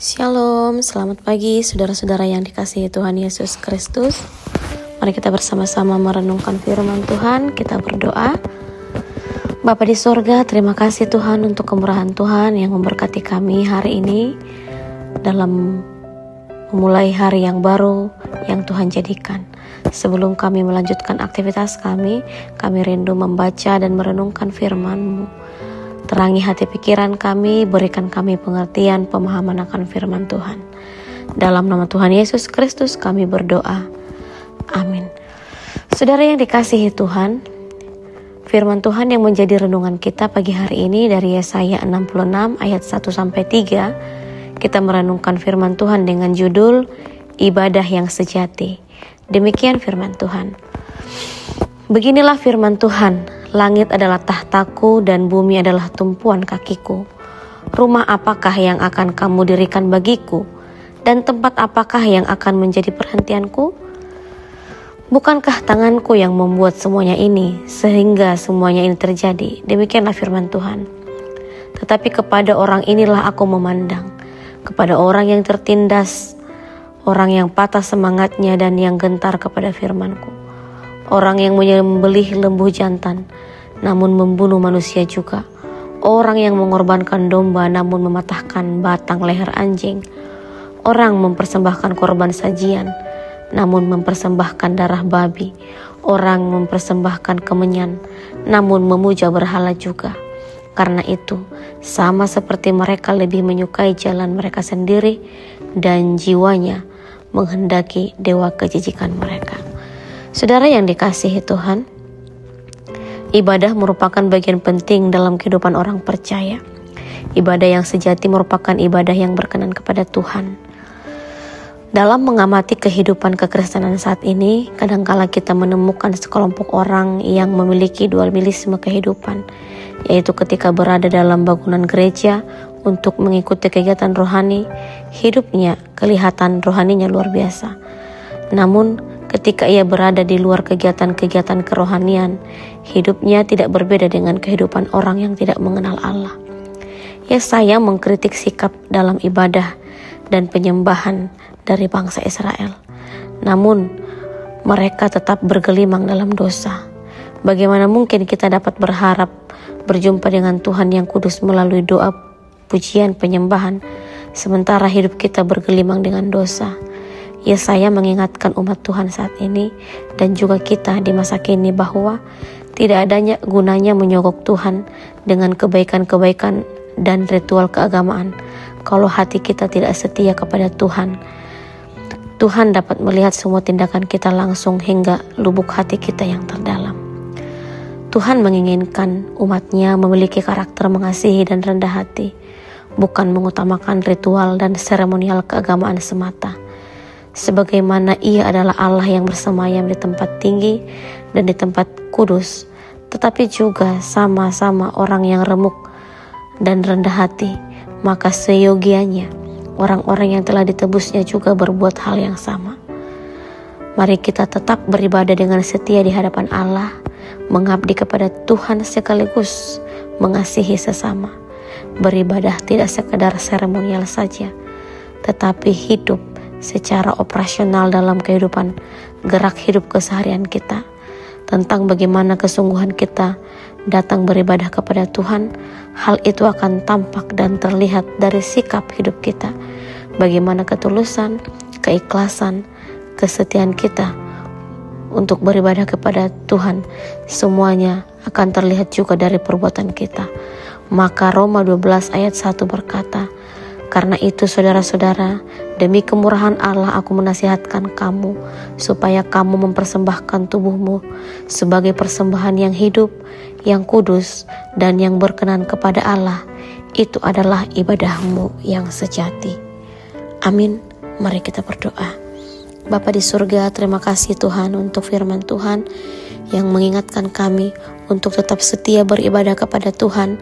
Shalom, selamat pagi saudara-saudara yang dikasihi Tuhan Yesus Kristus. Mari kita bersama-sama merenungkan firman Tuhan. Kita berdoa. Bapa di sorga, terima kasih Tuhan untuk kemurahan Tuhan yang memberkati kami hari ini dalam memulai hari yang baru yang Tuhan jadikan. Sebelum kami melanjutkan aktivitas kami rindu membaca dan merenungkan firman-Mu. Terangi hati pikiran kami, berikan kami pengertian, pemahaman akan firman Tuhan. Dalam nama Tuhan Yesus Kristus kami berdoa. Amin. Saudara yang dikasihi Tuhan, firman Tuhan yang menjadi renungan kita pagi hari ini dari Yesaya 66 ayat 1-3. Kita merenungkan firman Tuhan dengan judul Ibadah yang Sejati. Demikian firman Tuhan. Beginilah firman Tuhan. Langit adalah tahtaku dan bumi adalah tumpuan kakiku. Rumah apakah yang akan kamu dirikan bagiku? Dan tempat apakah yang akan menjadi perhentianku? Bukankah tanganku yang membuat semuanya ini, sehingga semuanya ini terjadi? Demikianlah firman Tuhan. Tetapi kepada orang inilah aku memandang, kepada orang yang tertindas, orang yang patah semangatnya dan yang gentar kepada firmanku. Orang yang menyembelih lembu jantan, namun membunuh manusia juga. Orang yang mengorbankan domba, namun mematahkan batang leher anjing. Orang mempersembahkan korban sajian, namun mempersembahkan darah babi. Orang mempersembahkan kemenyan, namun memuja berhala juga. Karena itu, sama seperti mereka lebih menyukai jalan mereka sendiri, dan jiwanya menghendaki dewa kejijikan mereka. Saudara yang dikasihi Tuhan, ibadah merupakan bagian penting dalam kehidupan orang percaya. Ibadah yang sejati merupakan ibadah yang berkenan kepada Tuhan. Dalam mengamati kehidupan kekristenan saat ini, kadangkala kita menemukan sekelompok orang yang memiliki dualisme kehidupan, yaitu ketika berada dalam bangunan gereja untuk mengikuti kegiatan rohani, hidupnya kelihatan rohaninya luar biasa. Namun, ketika ia berada di luar kegiatan-kegiatan kerohanian, hidupnya tidak berbeda dengan kehidupan orang yang tidak mengenal Allah. Yesaya mengkritik sikap dalam ibadah dan penyembahan dari bangsa Israel. Namun, mereka tetap bergelimang dalam dosa. Bagaimana mungkin kita dapat berharap berjumpa dengan Tuhan yang kudus melalui doa, pujian, penyembahan, sementara hidup kita bergelimang dengan dosa? Yesaya mengingatkan umat Tuhan saat ini dan juga kita di masa kini bahwa tidak adanya gunanya menyogok Tuhan dengan kebaikan-kebaikan dan ritual keagamaan kalau hati kita tidak setia kepada Tuhan. Tuhan dapat melihat semua tindakan kita langsung hingga lubuk hati kita yang terdalam. Tuhan menginginkan umatnya memiliki karakter mengasihi dan rendah hati, bukan mengutamakan ritual dan seremonial keagamaan semata. Sebagaimana ia adalah Allah yang bersemayam di tempat tinggi dan di tempat kudus, tetapi juga sama-sama orang yang remuk dan rendah hati, maka seyogianya orang-orang yang telah ditebusnya juga berbuat hal yang sama. Mari kita tetap beribadah dengan setia di hadapan Allah, mengabdi kepada Tuhan sekaligus mengasihi sesama. Beribadah tidak sekedar seremonial saja, tetapi hidup secara operasional dalam kehidupan gerak hidup keseharian kita, tentang bagaimana kesungguhan kita datang beribadah kepada Tuhan. Hal itu akan tampak dan terlihat dari sikap hidup kita, bagaimana ketulusan, keikhlasan, kesetiaan kita untuk beribadah kepada Tuhan. Semuanya akan terlihat juga dari perbuatan kita. Maka Roma 12 ayat 1 berkata, karena itu saudara-saudara, demi kemurahan Allah aku menasihatkan kamu, supaya kamu mempersembahkan tubuhmu sebagai persembahan yang hidup, yang kudus, dan yang berkenan kepada Allah. Itu adalah ibadahmu yang sejati. Amin. Mari kita berdoa. Bapa di surga, terima kasih Tuhan untuk firman Tuhan yang mengingatkan kami untuk tetap setia beribadah kepada Tuhan,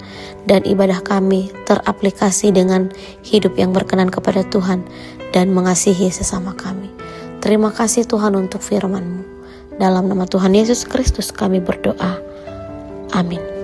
dan ibadah kami teraplikasi dengan hidup yang berkenan kepada Tuhan dan mengasihi sesama kami. Terima kasih Tuhan untuk firman-Mu. Dalam nama Tuhan Yesus Kristus kami berdoa. Amin.